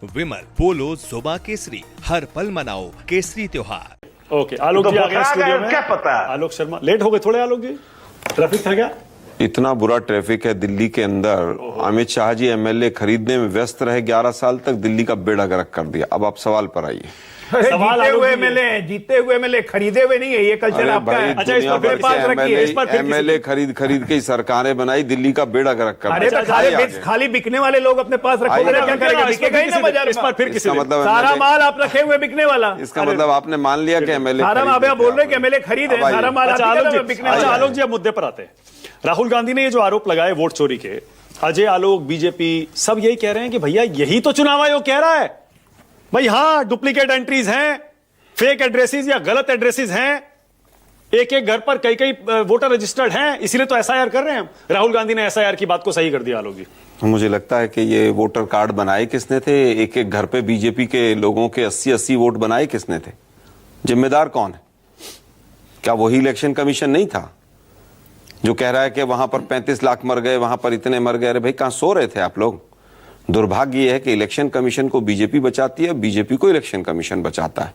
विमल, पोलो, जोमा केसरी, हर पल मनाओ केसरी त्योहार। ओके, आलोक जी आ गए स्टूडियो में। क्या पता है? आलोक शर्मा लेट हो गए थोड़े। आलोक जी, ट्रैफिक था क्या? इतना बुरा ट्रैफिक है दिल्ली के अंदर। अमित शाह जी एमएलए खरीदने में व्यस्त रहे, 11 साल तक दिल्ली का बेड़ा गर्क कर दिया। अब आप सवाल पर आइए। सवाल जीते हुए एमएलए खरीदे हुए नहीं है, ये कल्चर आपका है। अच्छा, इस पर फिर पास रखिए, इस पर फिर एमएलए खरीद की सरकारें बनाई, दिल्ली का बेड़ा गर्क कर अरे दिया। तो खाली बिकने वाले लोग अपने पास रखोगे ना, क्या करेगा? बिकेगा ही ना बाजार में। इस पर फिर किसी इसका मतलब सारा माल आप रखे हुए बिकने वाला। इसका मतलब आपने मान लिया कि एमएलए सारा आप बोल रहे कि एमएलए खरीदे, सारा माल अच्छा, आप ही आलोक का जी, बिकने अच्छा, वाला। आलोक जी अब मुद्दे पर आते हैं। राहुल गांधी ने ये जो आरोप लगाए वोट चोरी के, अजय, आलोक, बीजेपी सब यही कह रहे हैं कि भैया यही तो चुनाव आयोग कह रहा है भाई। हाँ, डुप्लीकेट एंट्रीज हैं, फेक एड्रेसेस या गलत एड्रेसेस हैं, एक एक घर पर कई कई वोटर रजिस्टर्ड हैं, इसीलिए तो एसआईआर कर रहे हैं हम। राहुल गांधी ने एसआईआर की बात को सही कर दिया। आलोक जी, मुझे लगता है कि ये वोटर कार्ड बनाए किसने थे? एक एक घर पे बीजेपी के लोगों के 80-80 वोट बनाए किसने थे? जिम्मेदार कौन है? क्या वही इलेक्शन कमीशन नहीं था जो कह रहा है कि वहां पर 35 लाख मर गए, वहां पर इतने मर गए? अरे भाई, कहां सो रहे थे आप लोग? दुर्भाग्य यह है कि इलेक्शन कमीशन को बीजेपी बचाती है, बीजेपी को इलेक्शन कमीशन बचाता है।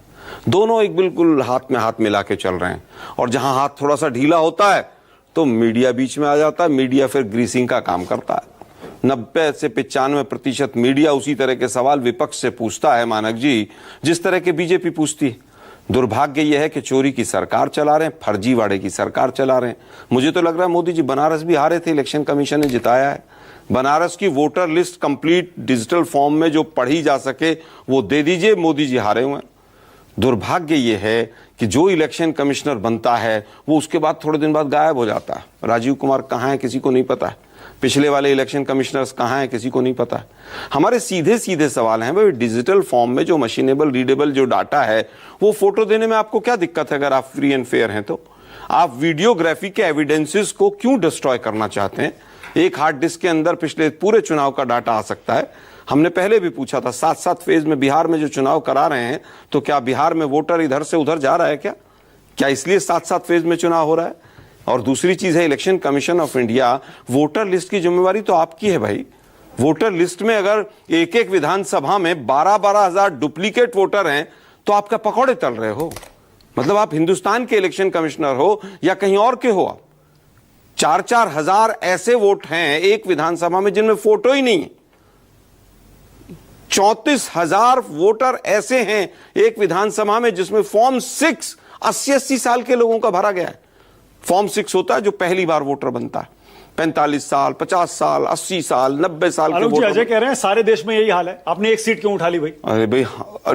दोनों एक बिल्कुल हाथ में हाथ मिला के चल रहे हैं, और जहां हाथ थोड़ा सा ढीला होता है तो मीडिया बीच में आ जाता है। मीडिया फिर ग्रीसिंग का काम करता है। 90 से 95% मीडिया उसी तरह के सवाल विपक्ष से पूछता है, मानक जी, जिस तरह के बीजेपी पूछती है। दुर्भाग्य यह है कि चोरी की सरकार चला रहे हैं, फर्जीवाड़े की सरकार चला रहे हैं। मुझे तो लग रहा है मोदी जी बनारस भी हारे थे, इलेक्शन कमीशन ने जिताया है। बनारस की voter list complete digital form में जो पढ़ी जा सके वो दे दीजिए, मोदी जी हारे हुए हैं। दुर्भाग्य यह है कि जो इलेक्शन कमिश्नर बनता है वो उसके बाद थोड़े दिन बाद गायब हो जाता है। राजीव कुमार कहाँ है किसी को नहीं पता है, पिछले वाले इलेक्शन कमिश्नर्स कहाँ हैं किसी को नहीं पता है। हमारे सीधे सीधे सवाल हैं भाई, डिजिटल फॉर्म में जो मशीनेबल रीडेबल जो डाटा है वो फोटो देने में आपको क्या दिक्कत है? अगर आप फ्री एंड फेयर हैं तो आप वीडियोग्राफी के एविडेंसेस को क्यों डिस्ट्रॉय करना चाहते हैं? एक हार्ड डिस्क के अंदर पिछले पूरे चुनाव का डाटा आ सकता है। हमने पहले भी पूछा था, 7-7 फेज में बिहार में जो चुनाव करा रहे हैं, तो क्या बिहार में वोटर इधर से उधर जा रहा है क्या इसलिए 7-7 फेज में चुनाव हो रहा है? और दूसरी चीज है, election commission of India, voter list की जिम्मेवारी तो आपकी है भाई। वोटर लिस्ट में अगर एक एक विधानसभा में 12-12 हजार डुप्लीकेट वोटर हैं तो आप क्या पकौड़े तल रहे हो? मतलब आप हिंदुस्तान के इलेक्शन कमिश्नर हो या कहीं और के हो? आप 4-4 हजार ऐसे वोट हैं एक विधानसभा में जिनमें फोटो ही नहीं है। 34,000 वोटर ऐसे हैं एक विधानसभा में जिसमें फॉर्म 6 80-80 साल के लोगों का भरा गया है। फॉर्म 6 होता है जो पहली बार वोटर बनता है। 45 साल, 50 साल, 80 साल, 90 साल के वोटर। अजय कह रहे हैं सारे देश में यही हाल है, आपने एक सीट क्यों उठा ली भाई? अरे भाई,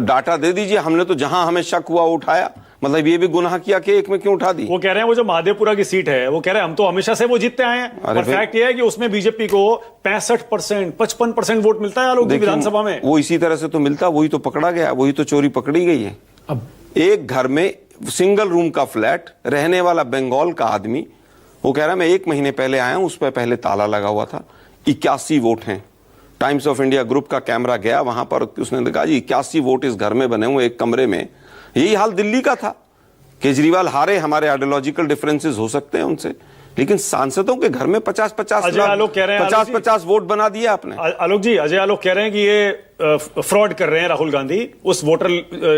डाटा दे दीजिए। हमने तो जहां हमें शक हुआ उठाया। मतलब ये भी गुनाह किया कि एक में क्यों उठा दी? वो कह रहे हैं वो जो महादेवपुरा की सीट है, वो कह रहे हैं हम तो हमेशा से वो जीतते आए हैं, और फैक्ट ये है कि उसमें बीजेपी को 65%, 55% वोट मिलता है आलोक जी विधानसभा में। वो इसी तरह से तो मिलता, वही तो पकड़ा गया, वही तो चोरी पकड़ी गई है। अब एक घर में सिंगल रूम का फ्लैट, रहने वाला बंगाल का आदमी, वो कह रहा है मैं 1 महीने पहले आया हूं, उस पर पहले ताला लगा हुआ था। 81 वोट हैं। टाइम्स ऑफ इंडिया ग्रुप का कैमरा गया वहां पर, उसने कहा जी 81 वोट इस घर में बने हुए एक कमरे में। यही हाल दिल्ली का था। केजरीवाल हारे, हमारे आइडियोलॉजिकल डिफरेंसेस हो सकते हैं उनसे, लेकिन सांसदों के घर में 50-50 वोट बना दिया आपने। आलोक जी, अजय आलोक कह रहे हैं कि ये फ्रॉड कर रहे हैं राहुल गांधी। उस वोटर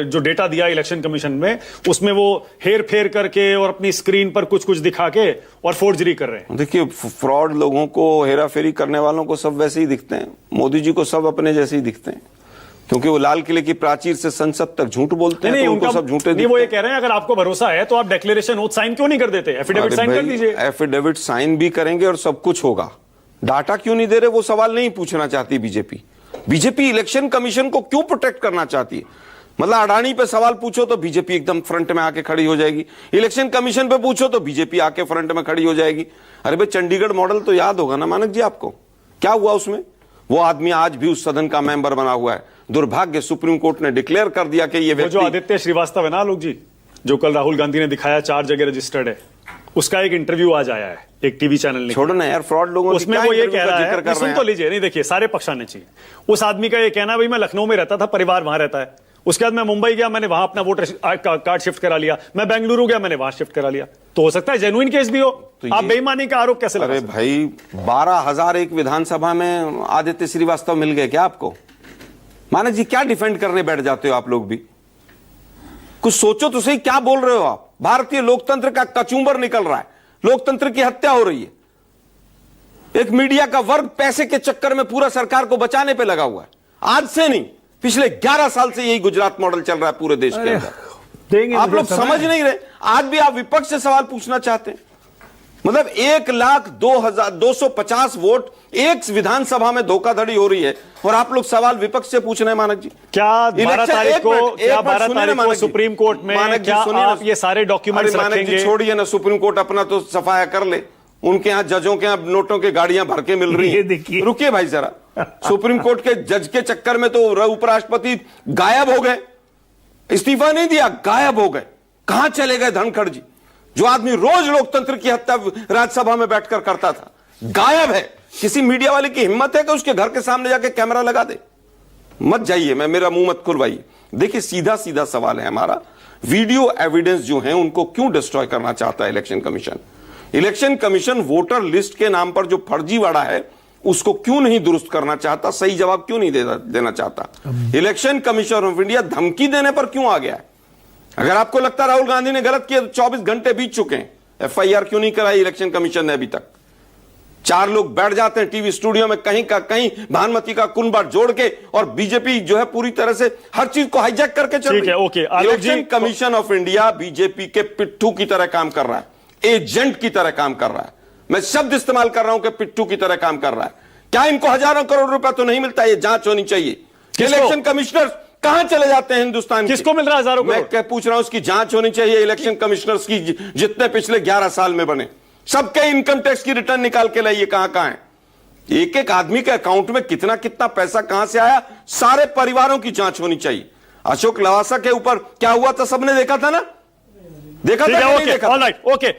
जो डेटा दिया इलेक्शन कमीशन में, उसमें वो हेर फेर करके और अपनी स्क्रीन पर कुछ कुछ दिखा के और फोर्जरी कर रहे हैं। देखिए, फ्रॉड लोगों को, हेरा फेरी करने वालों को सब वैसे ही दिखते हैं। मोदी जी को सब अपने जैसे ही दिखते हैं, क्योंकि वो लाल किले की प्राचीर से संसद तक झूठ बोलते हैं, तो उनको सब झूठे नहीं। वो ये कह रहे हैं अगर आपको भरोसा है तो आप डिक्लेरेशन ओथ साइन क्यों नहीं कर देते? एफिडेविट साइन कर दीजिए। एफिडेविट साइन भी करेंगे और सब कुछ होगा। डाटा क्यों नहीं दे रहे? वो सवाल नहीं पूछना चाहती बीजेपी। बीजेपी इलेक्शन कमीशन को क्यों प्रोटेक्ट करना चाहती है? मतलब अडानी पे सवाल पूछो तो बीजेपी एकदम फ्रंट में आके खड़ी हो जाएगी, इलेक्शन कमीशन पे पूछो तो बीजेपी आके फ्रंट में खड़ी हो जाएगी। अरे भाई, चंडीगढ़ मॉडल तो याद होगा ना मानक जी आपको, क्या हुआ उसमें? वो आदमी आज भी उस सदन का मेंबर बना हुआ है। दुर्भाग्य, सुप्रीम कोर्ट ने डिक्लेयर कर दिया कि ये जो आदित्य श्रीवास्तव है ना आलोक जी, जो कल राहुल गांधी ने दिखाया 4 जगह रजिस्टर्ड है, उसका एक इंटरव्यू आज आया है एक टीवी चैनल ने। छोड़ो ना यार, फ्रॉड लोगों उसमें वो ये कह रहा है, सुन तो लीजिए, नहीं देखिए सारे पक्ष आने चाहिए। उस आदमी का ये कहना, भाई मैं लखनऊ में रहता था, परिवार वहां रहता है, उसके बाद मैं मुंबई गया, मैंने वहां अपना वोटर कार्ड शिफ्ट करा लिया, मैं बेंगलुरु गया, मैंने वहां शिफ्ट करा लिया। तो हो सकता है जेन्युइन केस भी हो, तो आप बेईमानी का आरोप कैसे लगा? अरे भाई, 12,000 एक विधानसभा में आदित्य श्रीवास्तव मिल गए क्या आपको? मानक जी, क्या डिफेंड करने बैठ जाते हो आप लोग भी? कुछ सोचो तो सही, क्या बोल रहे हो आप? भारतीय लोकतंत्र का कचूंबर निकल रहा है, लोकतंत्र की हत्या हो रही है। एक मीडिया का वर्ग पैसे के चक्कर में पूरा सरकार को बचाने पे लगा हुआ है। आज से नहीं, पिछले 11 साल से यही गुजरात मॉडल चल रहा है पूरे देश के अंदर। आप लोग समझ नहीं रहे। आज भी आप विपक्ष से सवाल पूछना चाहते हैं। मतलब 1,02,250 वोट एक विधानसभा में धोखाधड़ी हो रही है और आप लोग सवाल विपक्ष से पूछ रहे हैं। मानक जी, क्या 12 तारीख को सुप्रीम कोर्ट में क्या आप ये सारे डॉक्यूमेंट्स रखेंगे? छोड़िए ना, सुप्रीम कोर्ट अपना तो सफाया कर ले। उनके यहां जजों के यहां नोटों की गाड़ियां भर के मिल रही है। रुकिए भाई जरा, सुप्रीम कोर्ट के जज के चक्कर में तो उपराष्ट्रपति गायब हो गए, इस्तीफा नहीं दिया, गायब हो गए। कहां चले गए धनखड़ जी, जो आदमी रोज लोकतंत्र की हत्या राज्यसभा में बैठकर करता था? गायब है। किसी मीडिया वाले की हिम्मत है कि उसके घर के सामने जाके कैमरा लगा दे? मत जाइए, मेरा मुंह मत खुलवाइए। देखिए, सीधा सीधा सवाल है हमारा, वीडियो एविडेंस जो है उनको क्यों डिस्ट्रॉय करना चाहता है election commission? Election commission voter list के नाम पर जो फर्जीवाड़ा है उसको क्यों नहीं दुरुस्त करना चाहता? सही जवाब क्यों नहीं देना चाहता? इलेक्शन कमीशन ऑफ इंडिया धमकी देने पर क्यों आ गया है? अगर आपको लगता राहुल गांधी ने गलत किया तो 24 घंटे बीत चुके हैं, एफआईआर क्यों नहीं कराई इलेक्शन कमीशन ने अभी तक? 4 लोग बैठ जाते हैं टीवी स्टूडियो में, कहीं का कहीं भानुमति का कुनबा जोड़ के, और बीजेपी जो है पूरी तरह से हर चीज को हाईजैक करके चल रही है। Okay, election commission of India BJP के पिट्ठू की तरह काम कर रहा है, एजेंट की तरह काम कर रहा है। मैं शब्द इस्तेमाल कर रहा हूं कि पिट्ठू की तरह काम कर रहा है। क्या इनको हजारों करोड़ रुपया तो नहीं मिलता? ये जांच होनी चाहिए। इलेक्शन कमिश्नर कहां चले जाते हैं हिंदुस्तान? किसको मिल रहा है हजारों करोड़? मैं पूछ रहा हूं, उसकी जांच होनी चाहिए। इलेक्शन कमिश्नर्स की जितने पिछले 11 साल में बने, सबके इनकम टैक्स की रिटर्न निकाल के लाइए, कहां है? एक एक आदमी के अकाउंट में कितना कितना पैसा कहां से आया, सारे परिवारों की जांच होनी चाहिए। अशोक लवासा के ऊपर क्या हुआ था सबने देखा था ना? देखा था? Okay, alright, okay.